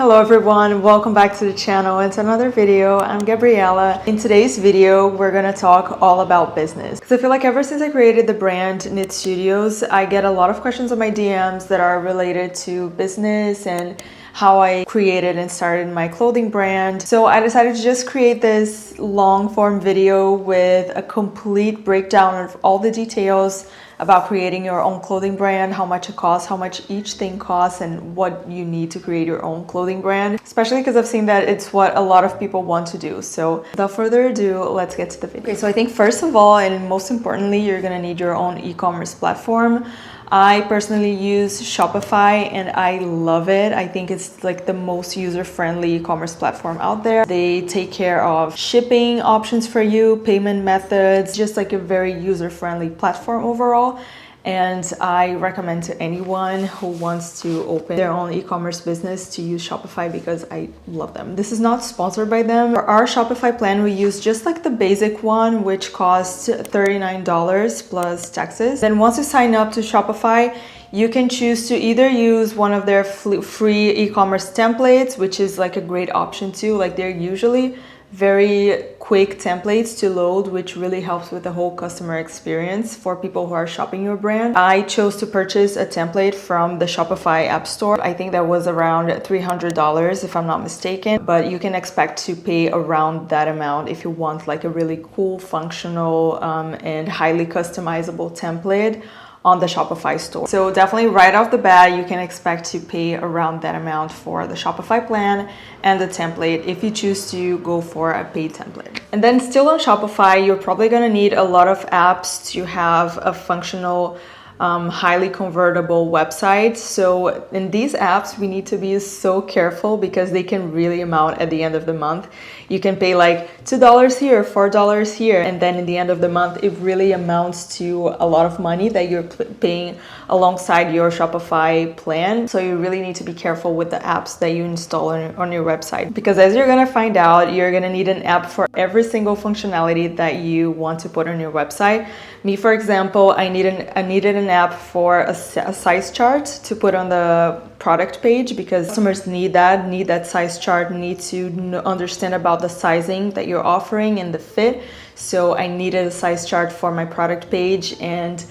Hello everyone, welcome back to the channel. It's another video. I'm Gabriella. In today's video, we're gonna talk all about business. Because I feel like ever since I created the brand Knit Studios, I get a lot of questions on my DMs that are related to business and how I created and started my clothing brand. So I decided to just create this long form video with a complete breakdown of all the details about creating your own clothing brand, how much it costs, how much each thing costs, and what you need to create your own clothing brand, especially because I've seen that it's what a lot of people want to do. So without further ado, let's get to the video. Okay, so I think first of all, and most importantly, you're gonna need your own e-commerce platform. I personally use Shopify and I love it. I think it's like the most user-friendly e-commerce platform out there. They take care of shipping options for you, payment methods, just like a very user-friendly platform overall. And I recommend to anyone who wants to open their own e-commerce business to use Shopify because I love them. This is not sponsored by them. For our Shopify plan, we use just like the basic one, which costs $39 plus taxes. Then once you sign up to Shopify, you can choose to either use one of their free e-commerce templates, which is like a great option too. Like they're usually very quick templates to load, which really helps with the whole customer experience for people who are shopping your brand. I chose to purchase a template from the Shopify App Store. I think that was around $300 if I'm not mistaken, but you can expect to pay around that amount if you want like a really cool, functional, and highly customizable template on the Shopify store. So definitely right off the bat, you can expect to pay around that amount for the Shopify plan and the template if you choose to go for a paid template. And then still on Shopify, you're probably gonna need a lot of apps to have a functional, highly convertible website. So in these apps, we need to be so careful because they can really amount at the end of the month. You can pay like $2 here, $4 here, and then in the end of the month, it really amounts to a lot of money that you're paying alongside your Shopify plan. So you really need to be careful with the apps that you install on your website, because as you're gonna find out, you're gonna need an app for every single functionality that you want to put on your website. Me, for example, I needed an app for a size chart to put on the product page, because customers need that size chart, need to understand about the sizing that you're offering and the fit. So I needed a size chart for my product page, and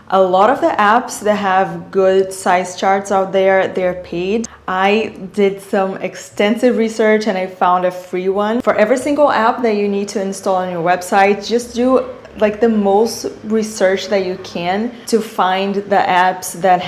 a lot of the apps that have good size charts out there, they're paid. I did some extensive research and I found a free one. For every single app that you need to install on your website, just do like the most research that you can to find the apps that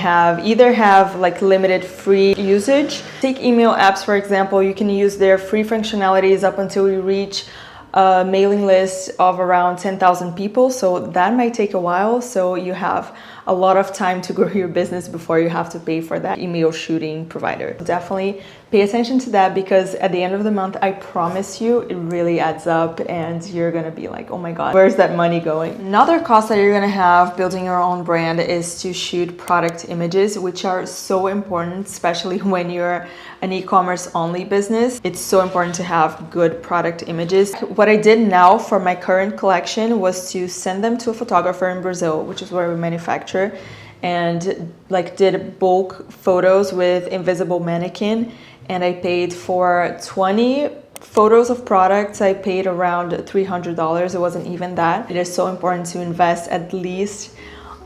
either have like limited free usage. Take email apps, for example. You can use their free functionalities up until you reach a mailing list of around 10,000 people. So that might take a while. So you have a lot of time to grow your business before you have to pay for that email shooting provider. Definitely pay attention to that, because at the end of the month, I promise you, it really adds up and you're gonna be like, oh my God, where's that money going? Another cost that you're gonna have building your own brand is to shoot product images, which are so important, especially when you're an e-commerce only business. It's so important to have good product images. What I did now for my current collection was to send them to a photographer in Brazil, which is where we manufacture, and like did bulk photos with invisible mannequin. And I paid for 20 photos of products. I paid around $300. It wasn't even that. It is so important to invest at least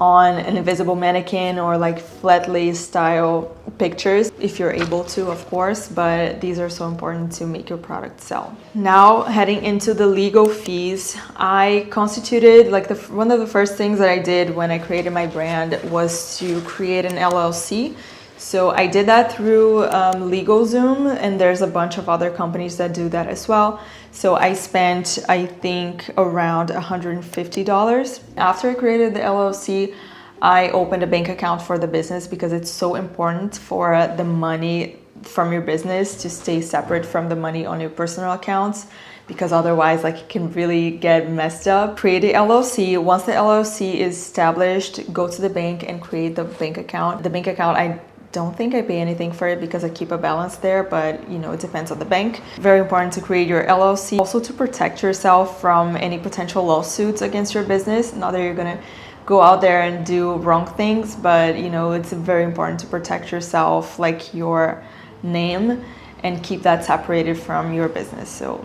on an invisible mannequin or like flat lace style pictures, if you're able to, of course, but these are so important to make your product sell. Now, heading into the legal fees, I constituted like one of the first things that I did when I created my brand was to create an LLC. So I did that through LegalZoom, and there's a bunch of other companies that do that as well. So I spent, I think, around $150. After I created the LLC, I opened a bank account for the business, because it's so important for the money from your business to stay separate from the money on your personal accounts, because otherwise like it can really get messed up. Create the LLC. Once the LLC is established, go to the bank and create the bank account. The bank account, I don't think I pay anything for it because I keep a balance there, but you know, it depends on the bank. Very important to create your LLC. Also to protect yourself from any potential lawsuits against your business. Not that you're gonna go out there and do wrong things, but you know, it's very important to protect yourself, like your name and keep that separated from your business. So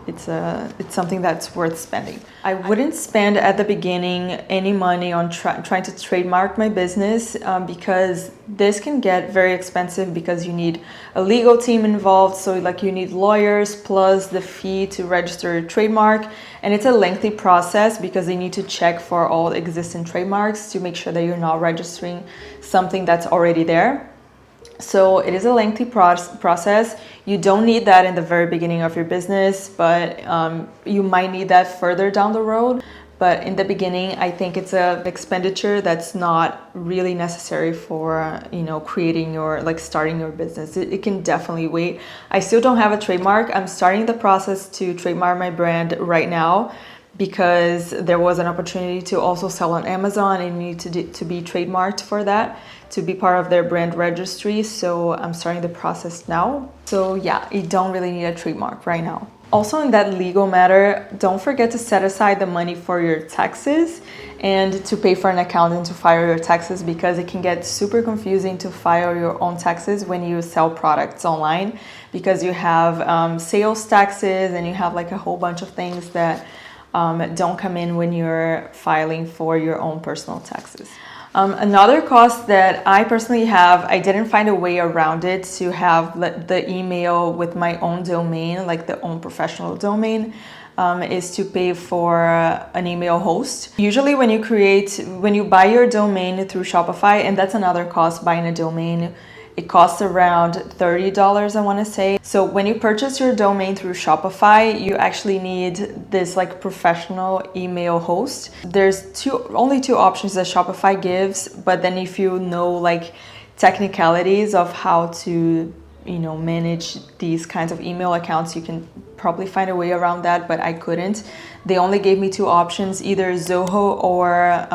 it's something that's worth spending. I wouldn't spend at the beginning any money on trying to trademark my business because this can get very expensive because you need a legal team involved. So like you need lawyers plus the fee to register a trademark. And it's a lengthy process because they need to check for all existing trademarks to make sure that you're not registering something that's already there. So it is a lengthy process. You don't need that in the very beginning of your business, but you might need that further down the road. But in the beginning, I think it's an expenditure that's not really necessary for, creating starting your business. It can definitely wait. I still don't have a trademark. I'm starting the process to trademark my brand right now because there was an opportunity to also sell on Amazon and you need to be trademarked for that, to be part of their brand registry. So I'm starting the process now. So yeah, you don't really need a trademark right now. Also in that legal matter, don't forget to set aside the money for your taxes and to pay for an accountant to file your taxes because it can get super confusing to file your own taxes when you sell products online because you have sales taxes and you have like a whole bunch of things that don't come in when you're filing for your own personal taxes. Another cost that I personally have, I didn't find a way around it to have the email with my own domain, like the own professional domain, is to pay for an email host. Usually when you buy your domain through Shopify, and that's another cost, buying a domain, it costs around $30, I want to say. So when you purchase your domain through Shopify, you actually need this like professional email host. There's only two options that Shopify gives, but then if you know like technicalities of how to, manage these kinds of email accounts, you can probably find a way around that, but I couldn't. They only gave me two options, either Zoho or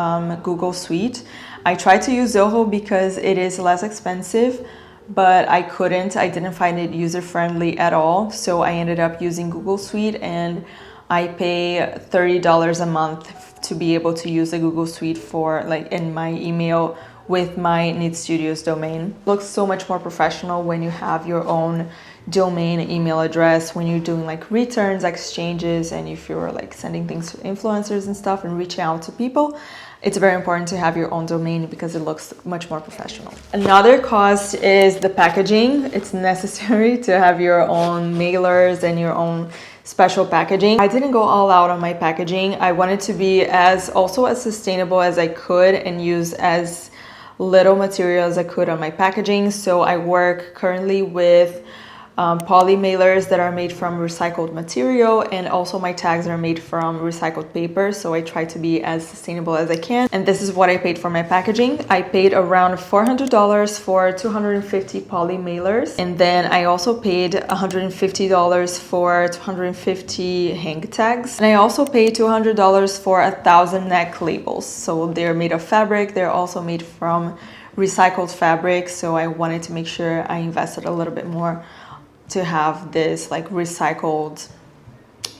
Google Suite. I tried to use Zoho because it is less expensive, but I didn't find it user-friendly at all. So I ended up using Google Suite and I pay $30 a month to be able to use the Google Suite for in my email with my Knit Studios domain. It looks so much more professional when you have your own domain email address, when you're doing like returns, exchanges, and if you're like sending things to influencers and stuff and reaching out to people. It's very important to have your own domain because it looks much more professional. Another cost is the packaging. It's necessary to have your own mailers and your own special packaging. I didn't go all out on my packaging. I wanted to be as sustainable as I could and use as little material as I could on my packaging. So I work currently with poly mailers that are made from recycled material, and also my tags are made from recycled paper, so I try to be as sustainable as I can. And this is what I paid for my packaging. I paid around $400 for 250 poly mailers, and then I also paid $150 for 250 hang tags, and I also paid $200 for 1,000 neck labels. So they're made of fabric, they're also made from recycled fabric, so I wanted to make sure I invested a little bit more to have this like recycled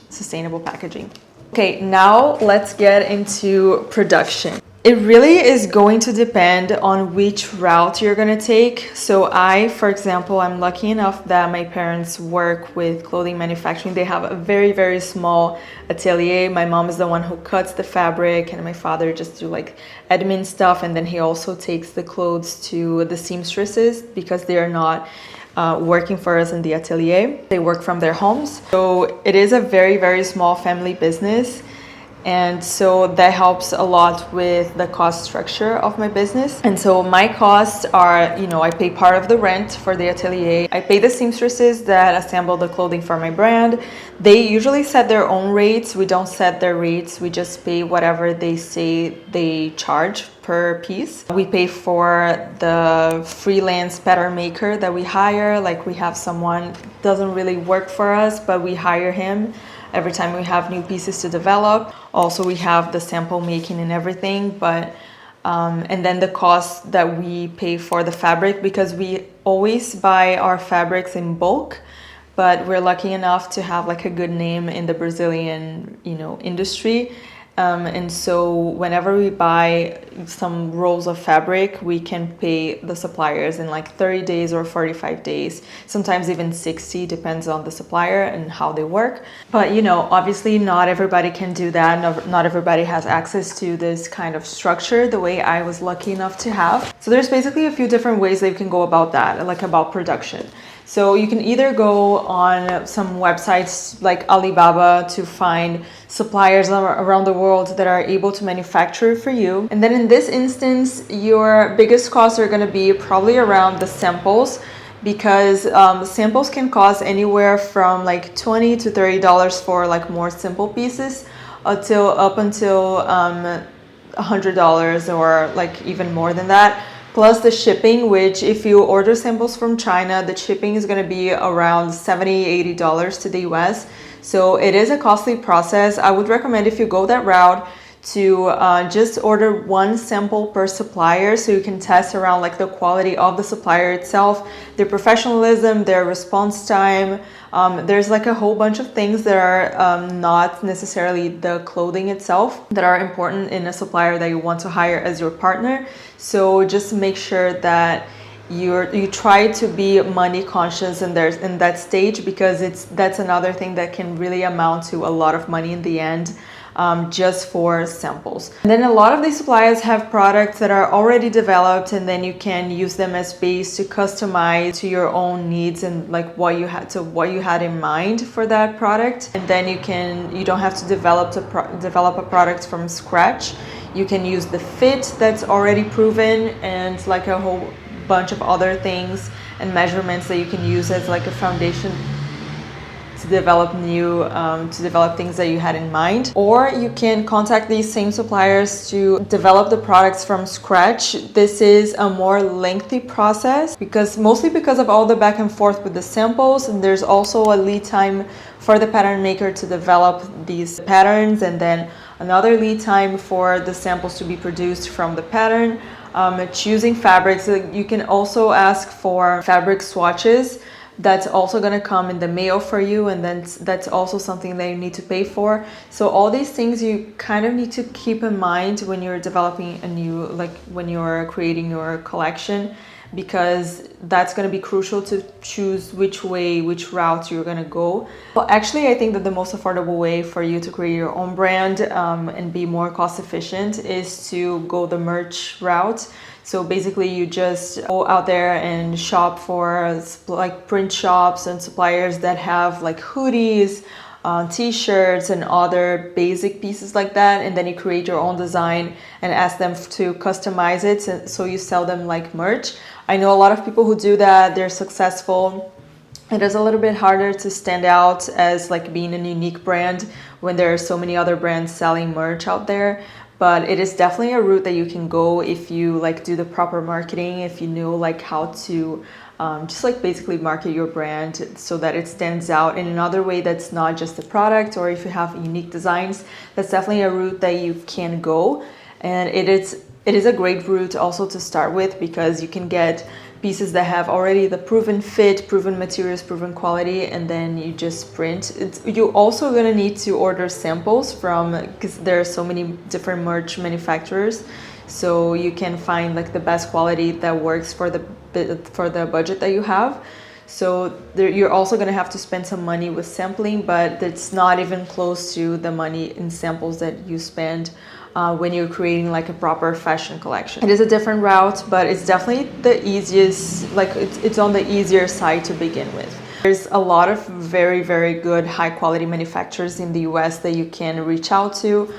sustainable packaging. Okay, now let's get into production. It really is going to depend on which route you're gonna take. So for example, I'm lucky enough that my parents work with clothing manufacturing. They have a very, very small atelier. My mom is the one who cuts the fabric and my father just do like admin stuff. And then he also takes the clothes to the seamstresses because they are not working for us in the atelier. They work from their homes. So it is a very, very small family business. And so that helps a lot with the cost structure of my business. And so my costs are, I pay part of the rent for the atelier. I pay the seamstresses that assemble the clothing for my brand. They usually set their own rates. We don't set their rates. We just pay whatever they say they charge per piece. We pay for the freelance pattern maker that we hire. Like we have someone doesn't really work for us, but we hire him every time we have new pieces to develop. Also, we have the sample making and everything, but and then the cost that we pay for the fabric, because we always buy our fabrics in bulk, but we're lucky enough to have like a good name in the Brazilian, industry. And so whenever we buy some rolls of fabric, we can pay the suppliers in like 30 days or 45 days, sometimes even 60, depends on the supplier and how they work. But you know, obviously not everybody can do that. Not everybody has access to this kind of structure the way I was lucky enough to have. So there's basically a few different ways that you can go about that, like about production. So you can either go on some websites like Alibaba to find suppliers around the world that are able to manufacture for you. And then in this instance, your biggest costs are going to be probably around the samples, because samples can cost anywhere from like $20 to $30 for like more simple pieces up until $100 or like even more than that. Plus the shipping, which if you order samples from China, the shipping is going to be around $70, $80 to the US. So it is a costly process. I would recommend, if you go that route, to just order one sample per supplier, so you can test around like the quality of the supplier itself, their professionalism, their response time. There's like a whole bunch of things that are not necessarily the clothing itself that are important in a supplier that you want to hire as your partner. So just make sure that you try to be money conscious in that stage, because that's another thing that can really amount to a lot of money in the end. Just for samples. And then a lot of these suppliers have products that are already developed, and then you can use them as base to customize to your own needs and like what you had in mind for that product. And then you don't have to develop a product from scratch. You can use the fit that's already proven, and like a whole bunch of other things and measurements that you can use as like a foundation to develop things that you had in mind. Or you can contact these same suppliers to develop the products from scratch. This is a more lengthy process, mostly because of all the back and forth with the samples, and there's also a lead time for the pattern maker to develop these patterns, and then another lead time for the samples to be produced from the pattern. Choosing fabrics, you can also ask for fabric swatches. That's also going to come in the mail for you, and then that's also something that you need to pay for. So all these things you kind of need to keep in mind when you're developing when you're creating your collection, because that's going to be crucial to choose which route you're going to go. Well, actually, I think that the most affordable way for you to create your own brand and be more cost efficient is to go the merch route. So basically you just go out there and shop for like print shops and suppliers that have like hoodies, t-shirts and other basic pieces like that, and then you create your own design and ask them to customize it, so you sell them like merch. I know a lot of people who do that, they're successful. It is a little bit harder to stand out as like being a unique brand when there are so many other brands selling merch out there. But it is definitely a route that you can go if you like do the proper marketing, if you know like how to just like basically market your brand so that it stands out in another way that's not just the product, or if you have unique designs. That's definitely a route that you can go, and it is a great route also to start with, because you can get pieces that have already the proven fit, proven materials, proven quality, and then you just print. You're also gonna need to order samples because there are so many different merch manufacturers, so you can find like the best quality that works for the budget that you have. So you're also gonna have to spend some money with sampling, but it's not even close to the money in samples that you spend when you're creating like a proper fashion collection. It is a different route, but it's definitely the easiest, like it's on the easier side to begin with. There's a lot of very, very good high quality manufacturers in the US that you can reach out to.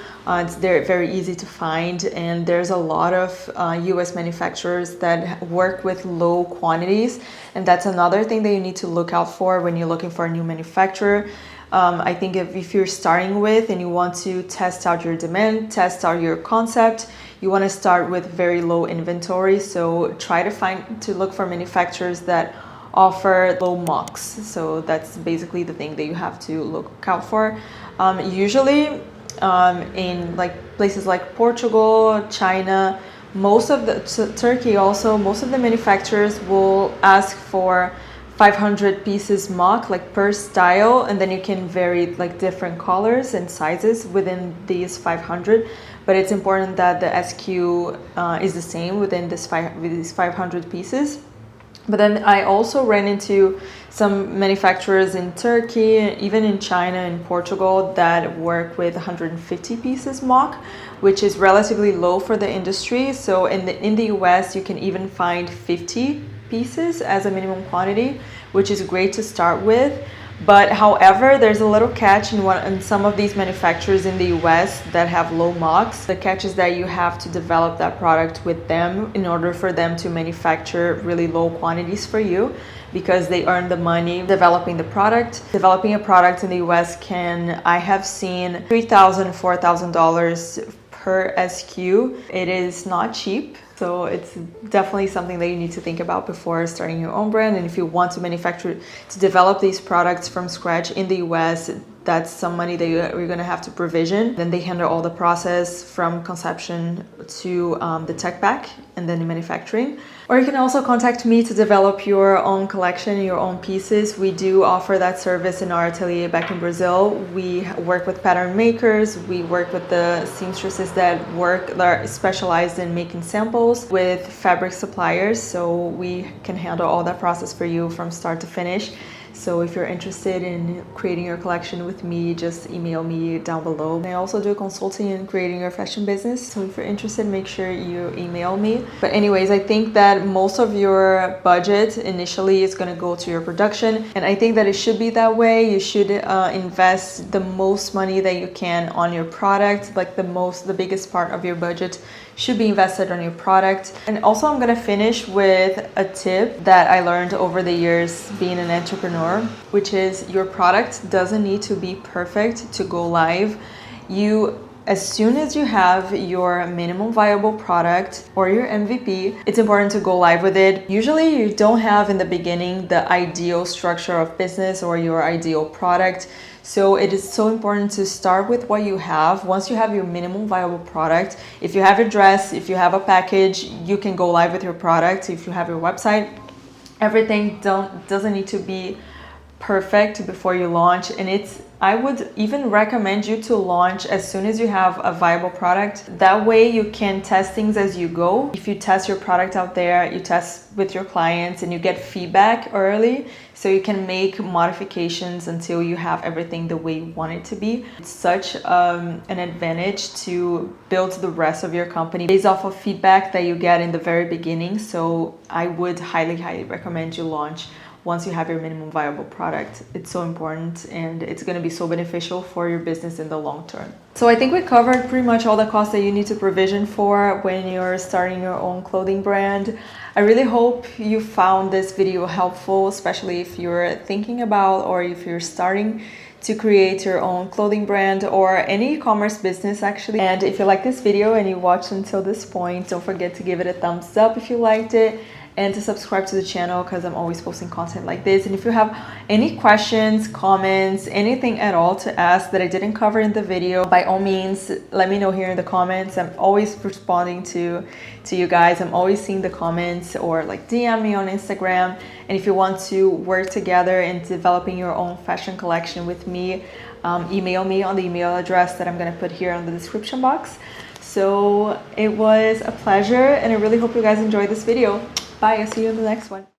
They're very easy to find, and there's a lot of US manufacturers that work with low quantities, and that's another thing that you need to look out for when you're looking for a new manufacturer. I think if you're starting with and you want to test out your demand, test out your concept, you want to start with very low inventory. So try to look for manufacturers that offer low MOQs. So that's basically the thing that you have to look out for. Usually in like places like Portugal, China, Turkey also, most of the manufacturers will ask for 500 pieces mock like per style, and then you can vary like different colors and sizes within these 500. But it's important that the SKU is the same within these 500 pieces. But then I also ran into some manufacturers in Turkey, even in China and Portugal, that work with 150 pieces mock, which is relatively low for the industry. So in the US, you can even find 50 pieces as a minimum quantity, which is great to start with. But however, there's a little catch in some of these manufacturers in the US that have low mocks. The catch is that you have to develop that product with them in order for them to manufacture really low quantities for you, because they earn the money developing the product. Developing a product in the US I have seen $3,000, $4,000 per SKU. It is not cheap. So it's definitely something that you need to think about before starting your own brand. And if you want to develop these products from scratch in the US, that's some money that you're going to have to provision. Then they handle all the process from conception to the tech pack and then the manufacturing. Or you can also contact me to develop your own collection, your own pieces. We do offer that service in our atelier back in Brazil. We work with pattern makers. We work with the seamstresses that are specialized in making samples, with fabric suppliers. So we can handle all that process for you from start to finish. So if you're interested in creating your collection with me, just email me down below. I also do consulting in creating your fashion business. So if you're interested, make sure you email me. But anyways, I think that most of your budget initially is going to go to your production. And I think that it should be that way. You should invest the most money that you can on your product. Like the biggest part of your budget should be invested on your product. And also I'm gonna finish with a tip that I learned over the years being an entrepreneur, which is your product doesn't need to be perfect to go live. As soon as you have your minimum viable product or your MVP, it's important to go live with it. Usually you don't have in the beginning the ideal structure of business or your ideal product. So it is so important to start with what you have. Once you have your minimum viable product, if you have your dress, if you have a package, you can go live with your product. If you have your website, everything doesn't need to be perfect before you launch. And I would even recommend you to launch as soon as you have a viable product. That way you can test things as you go. If you test your product out there, you test with your clients and you get feedback early, so you can make modifications until you have everything the way you want it to be. It's such an advantage to build the rest of your company based off of feedback that you get in the very beginning. So I would highly, highly recommend you launch once you have your minimum viable product. It's so important and it's going to be so beneficial for your business in the long term. So I think we covered pretty much all the costs that you need to provision for when you're starting your own clothing brand. I really hope you found this video helpful, especially if you're thinking about or if you're starting to create your own clothing brand or any e-commerce business actually. And if you like this video and you watched until this point, don't forget to give it a thumbs up if you liked it, and to subscribe to the channel because I'm always posting content like this. And if you have any questions, comments, anything at all to ask that I didn't cover in the video, by all means, let me know here in the comments. I'm always responding to you guys. I'm always seeing the comments, or like DM me on Instagram. And if you want to work together in developing your own fashion collection with me, email me on the email address that I'm gonna put here on the description box. So it was a pleasure and I really hope you guys enjoyed this video. Bye, I'll see you in the next one.